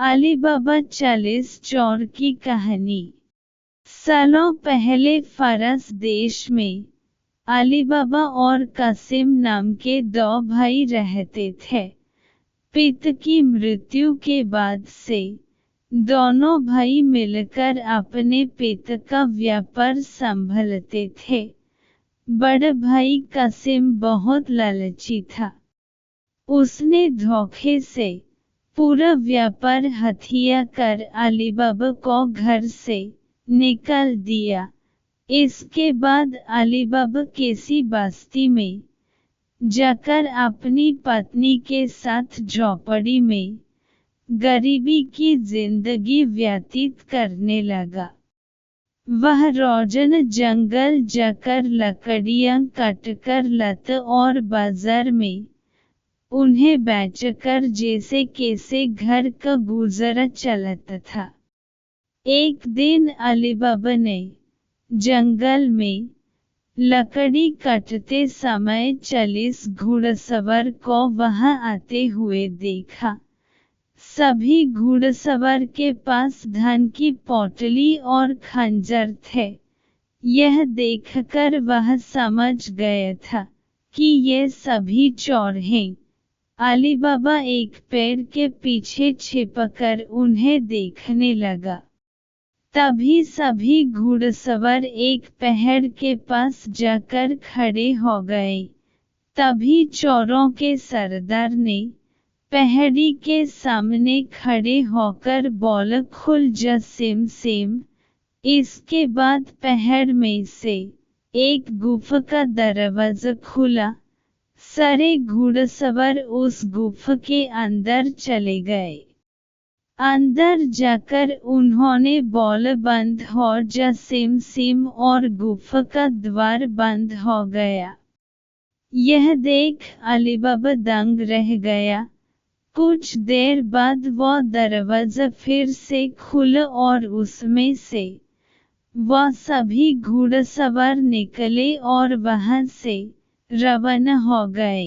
अली बाबा 40 चोर की कहानी। सालों पहले फारस देश में अली बाबा और कासिम नाम के 2 भाई रहते थे। पिता की मृत्यु के बाद से दोनों भाई मिलकर अपने पिता का व्यापार संभालते थे। बड़ा भाई कासिम बहुत लालची था। उसने धोखे से पूरा व्यापार हथिया कर अली बाबा को घर से निकाल दिया। इसके बाद अली बाबा किसी बस्ती में जाकर अपनी पत्नी के साथ झोपड़ी में गरीबी की जिंदगी व्यतीत करने लगा। वह रोजाना जंगल जाकर लकड़ियां काटकर लाता और बाजार में उन्हें बेचकर जैसे कैसे घर का गुजारा चलाता था। एक दिन अली बाबा ने जंगल में लकड़ी काटते समय 40 घुड़सवार को वहां आते हुए देखा। सभी घुड़सवार के पास धान की पोटली और खंजर थे। यह देखकर वह समझ गया था कि ये सभी चोर हैं। अली बाबा एक पेड़ के पीछे छिपकर उन्हें देखने लगा। तभी सभी घुड़सवार एक पहाड़ के पास जाकर खड़े हो गए। तभी चोरों के सरदार ने पहाड़ी के सामने खड़े होकर बोला, खुल जा सिम सिम। इसके बाद पहाड़ में से एक गुफा का दरवाजा खुला। सारे घुड़सवार उस गुफा के अंदर चले गए। अंदर जाकर उन्होंने बोला, बंद हो जा सिम सिम, और गुफा का द्वार बंद हो गया। यह देख अली बाबा दंग रह गया। कुछ देर बाद वो दरवाजा फिर से खुला और उसमें से वो सभी घुड़सवार निकले और वहां से रवाना हो गए।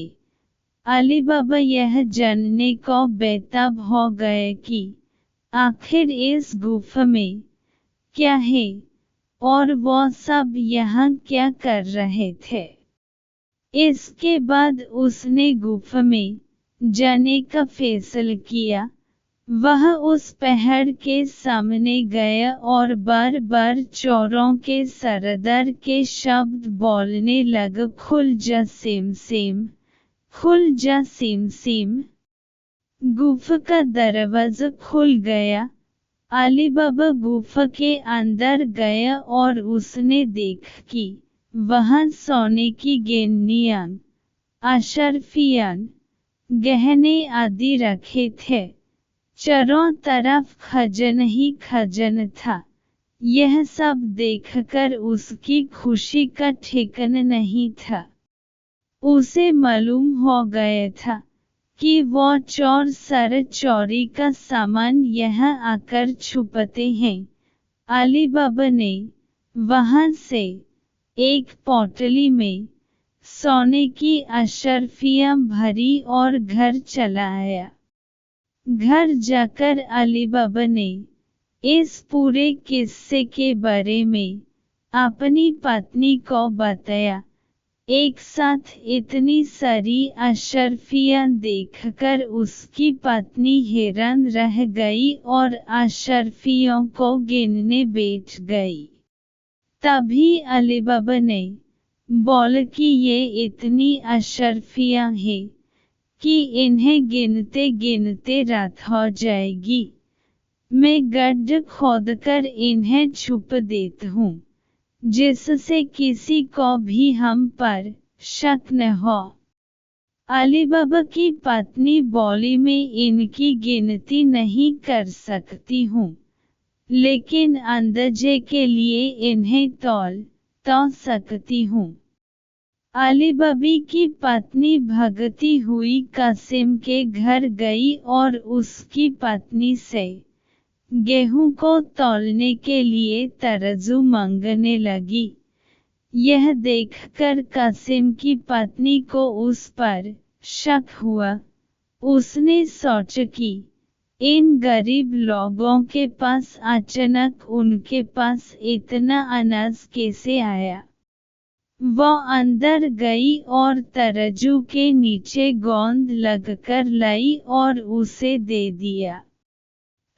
अली बाबा यह जानने को बेताब हो गए कि आखिर इस गुफा में क्या है और वो सब यहाँ क्या कर रहे थे। इसके बाद उसने गुफा में जाने का फैसला किया। वह उस पहाड़ के सामने गया और बार बार चोरों के सरदार के शब्द बोलने लगा, खुल जा सिम सिम, खुल जा सिम सिम। गुफा का दरवाजा खुल गया। अली बाबा गुफा के अंदर गया और उसने देखा कि वहां सोने की गेंदियां, अशर्फियां, गहने आदि रखे थे। चारों तरफ खजाना ही खजाना था। यह सब देखकर उसकी खुशी का ठिकाना नहीं था। उसे मालूम हो गया था कि वो चोर सारा चोरी का सामान यहाँ आकर छुपाते हैं। अली बाबा ने वहां से एक पोटली में सोने की अशर्फियां भरी और घर चला आया। घर जाकर अली बाबा ने इस पूरे किस्से के बारे में अपनी पत्नी को बताया। एक साथ इतनी सारी अशर्फियां देखकर उसकी पत्नी हैरान रह गई और अशर्फियों को गिनने बैठ गई। तभी अली बाबा ने बोला कि ये इतनी अशर्फियां हैं कि इन्हें गिनते गिनते रात हो जाएगी। मैं गड्ढा खोदकर इन्हें छुपा देता हूँ, जिससे किसी को भी हम पर शक न हो। अली बाबा की पत्नी बोली, मैं इनकी गिनती नहीं कर सकती हूँ, लेकिन अंदाजे के लिए इन्हें तौल तो सकती हूँ। अली बाबा की पत्नी भगती हुई कासिम के घर गई और उसकी पत्नी से गेहूं को तौलने के लिए तराजू मांगने लगी। यह देखकर कासिम की पत्नी को उस पर शक हुआ। उसने सोचा कि इन गरीब लोगों के पास अचानक उनके पास इतना अनाज कैसे आया? वो अंदर गई और तराजू के नीचे गोंद लगकर लाई और उसे दे दिया।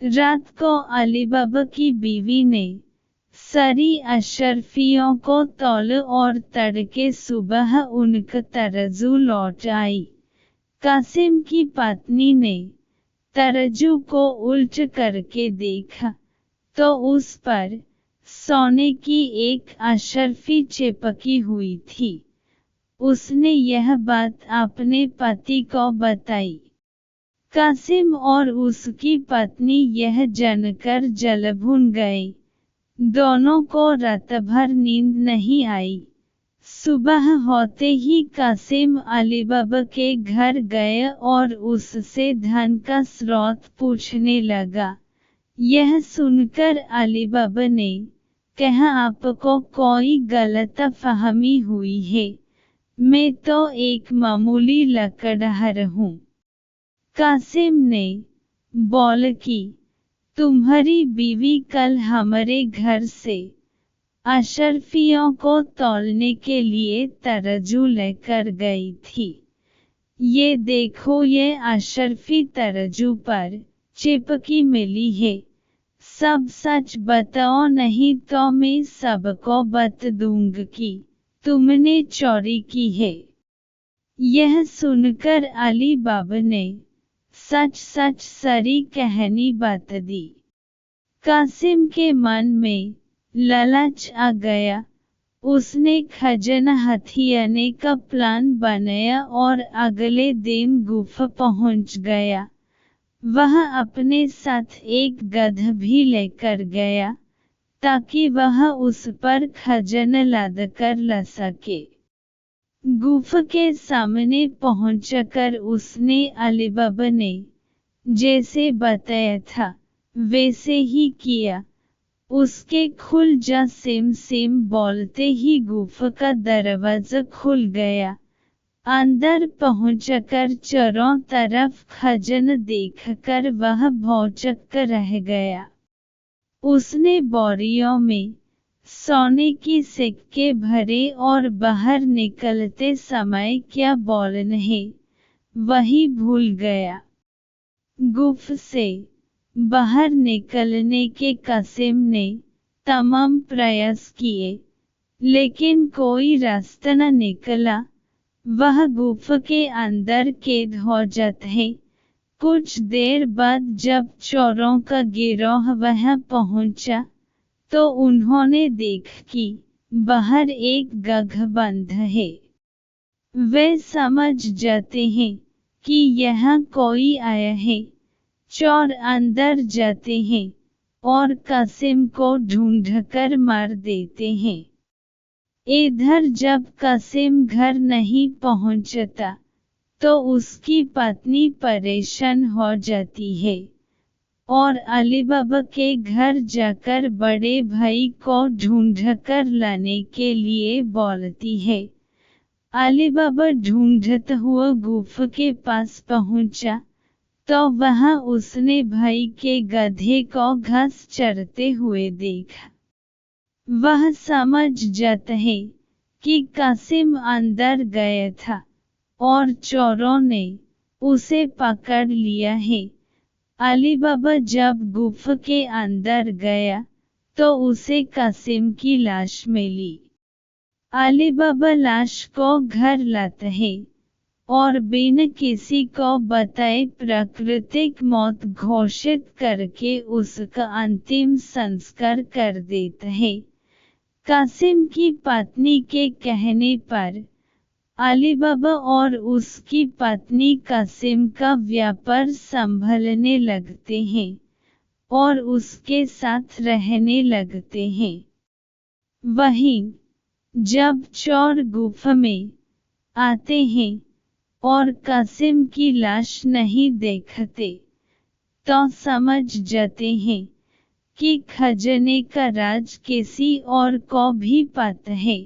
रात को अली बाबा की बीवी ने सारी अशरफियों को तौल और तड़के सुबह उनका तराजू लौट आई। कासिम की पत्नी ने तराजू को उल्ट करके देखा तो उस पर सोने की एक अशरफी चिपकी हुई थी। उसने यह बात अपने पति को बताई। कासिम और उसकी पत्नी यह जानकर जलभून गए। दोनों को रात भर नींद नहीं आई। सुबह होते ही कासिम अली बाबा के घर गए और उससे धन का स्रोत पूछने लगा। यह सुनकर अली बाबा ने कहा, आपको कोई गलतफहमी हुई है, मैं तो एक मामूली लकड़हार हूँ। कासिम ने बोला कि तुम्हारी बीवी कल हमारे घर से अशरफियों को तौलने के लिए तराजू लेकर गई थी। ये देखो, ये अशरफी तराजू पर चिपकी मिली है। सब सच बताओ, नहीं तो मैं सबको बता दूंगा कि तुमने चोरी की है। यह सुनकर अली बाबा ने सच सच सारी कहानी बता दी। कासिम के मन में लालच आ गया। उसने खजाना हथियाने का प्लान बनाया और अगले दिन गुफा पहुंच गया। वह अपने साथ एक गधा भी लेकर गया ताकि वह उस पर खजाना लाद कर ला सके। गुफा के सामने पहुंचकर उसने अली बाबा ने जैसे बताया था वैसे ही किया। उसके खुल जा सिम सिम बोलते ही गुफा का दरवाजा खुल गया। अंदर पहुंचकर चारों तरफ खजाना देखकर वह भौचक्का रह गया। उसने बोरियों में सोने की सिक्के भरे और बाहर निकलते समय क्या बोलना है वही भूल गया। गुफा से बाहर निकलने के कासिम ने तमाम प्रयास किए, लेकिन कोई रास्ता न निकला। वह गुफा के अंदर कैद हो जाता है। कुछ देर बाद जब चोरों का गिरोह वहां पहुंचा तो उन्होंने देखा कि बाहर एक गधा बंधा है। वे समझ जाते हैं कि यहाँ कोई आया है। चोर अंदर जाते हैं और कासिम को ढूंढकर मार देते हैं। इधर जब कासिम घर नहीं पहुंचता तो उसकी पत्नी परेशान हो जाती है और अली बाबा के घर जाकर बड़े भाई को ढूंढकर लाने के लिए बोलती है। अली बाबा ढूंढता हुआ गुफा के पास पहुंचा तो वहां उसने भाई के गधे को घास चरते हुए देखा। वह समझ जाता है कि कासिम अंदर गया था और चोरों ने उसे पकड़ लिया है। अली बाबा जब गुफा के अंदर गया तो उसे कासिम की लाश मिली। अली बाबा लाश को घर लाता है और बिना किसी को बताए प्राकृतिक मौत घोषित करके उसका अंतिम संस्कार कर देता है। कासिम की पत्नी के कहने पर अली बाबा और उसकी पत्नी कासिम का व्यापार संभालने लगते हैं और उसके साथ रहने लगते हैं। वहीं जब चोर गुफा में आते हैं और कासिम की लाश नहीं देखते तो समझ जाते हैं कि खजाने का राज किसी और को भी पता है।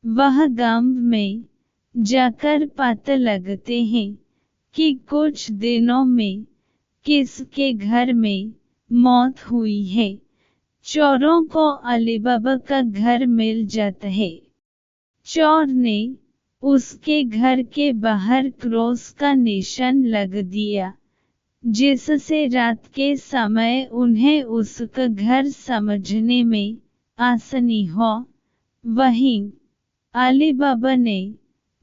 वह गांव में जाकर पता लगते हैं कि कुछ दिनों में किसके घर में मौत हुई है। चोरों को अली बाबा का घर मिल जाता है। चोर ने उसके घर के बाहर क्रॉस का निशान लग दिया, जिससे रात के समय उन्हें उसका घर समझने में आसानी हो। वहीं अली बाबा ने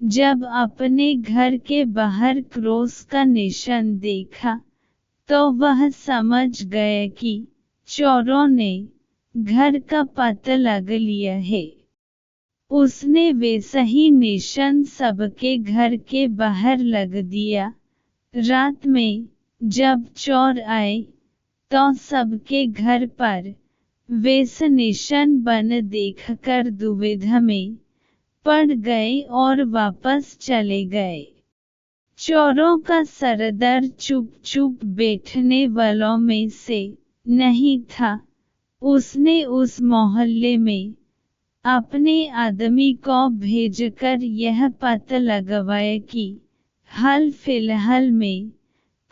जब अपने घर के बाहर क्रॉस का निशान देखा तो वह समझ गया कि चोरों ने घर का पता लगा लिया है। उसने वैसा ही निशान सबके घर के बाहर लग दिया। रात में जब चोर आए तो सबके घर पर वैसा निशान बन देखकर दुविधा में पड़ गए और वापस चले गए। चोरों का सरदार चुप चुप बैठने वालों में से नहीं था। उसने उस मोहल्ले में अपने आदमी को भेजकर यह पता लगवाया कि हाल फिलहाल में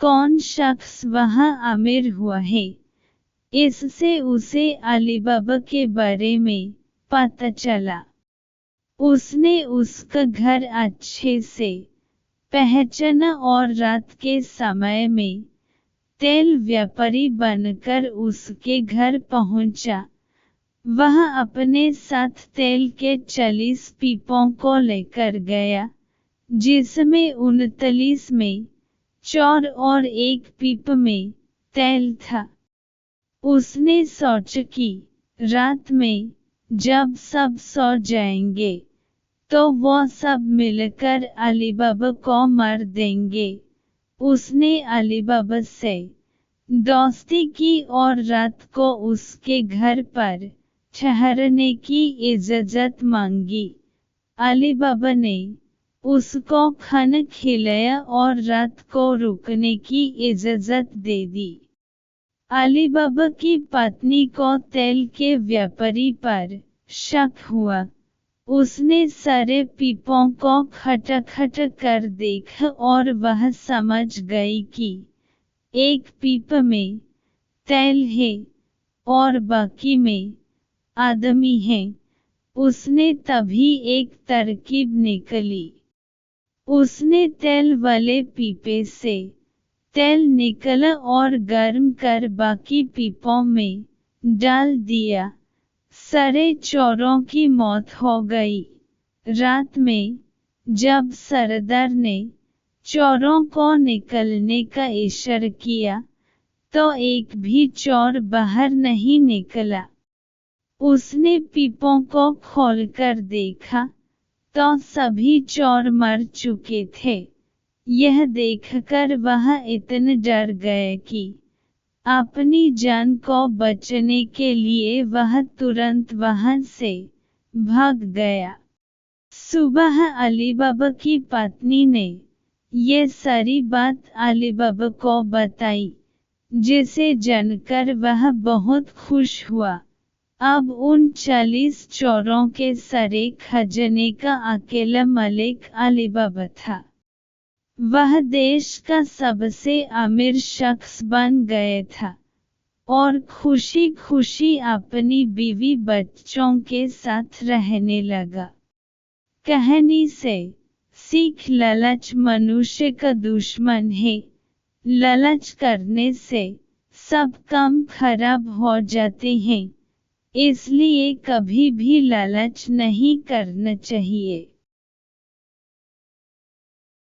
कौन शख्स वहां अमीर हुआ है। इससे उसे अली बाबा के बारे में पता चला। उसने उसका घर अच्छे से पहचाना और रात के समय में तेल व्यापारी बनकर उसके घर पहुंचा। वह अपने साथ तेल के 40 पीपों को लेकर गया, जिसमें 39 में चोर और एक पीप में तेल था। उसने सोचा कि रात में जब सब सो जाएंगे तो वो सब मिलकर अली बाबा को मार देंगे। उसने अली बाबा से दोस्ती की और रात को उसके घर पर ठहरने की इजाजत मांगी। अली बाबा ने उसको खाना खिलाया और रात को रुकने की इजाजत दे दी। अली बाबा की पत्नी को तेल के व्यापारी पर शक हुआ। उसने सारे पीपों को खटखट कर देखा और वह समझ गई कि एक पीप में तेल है और बाकी में आदमी है। उसने तभी एक तरकीब निकाली। उसने तेल वाले पीपे से तेल निकाला और गर्म कर बाकी पीपों में डाल दिया। सारे चोरों की मौत हो गई। रात में जब सरदार ने चोरों को निकलने का इशारा किया तो एक भी चोर बाहर नहीं निकला। उसने पीपों को खोलकर देखा तो सभी चोर मर चुके थे। यह देखकर वह इतना डर गया कि अपनी जान को बचाने के लिए वह तुरंत वहां से भाग गया। सुबह अली बाबा की पत्नी ने ये सारी बात अली बाबा को बताई, जिसे जानकर वह बहुत खुश हुआ। अब उन 40 चोरों के सारे खजाने का अकेला मालिक अली बाबा था। वह देश का सबसे अमीर शख्स बन गया था और खुशी खुशी अपनी बीवी बच्चों के साथ रहने लगा। कहानी से सीख: लालच मनुष्य का दुश्मन है। लालच करने से सब काम खराब हो जाते हैं, इसलिए कभी भी लालच नहीं करना चाहिए।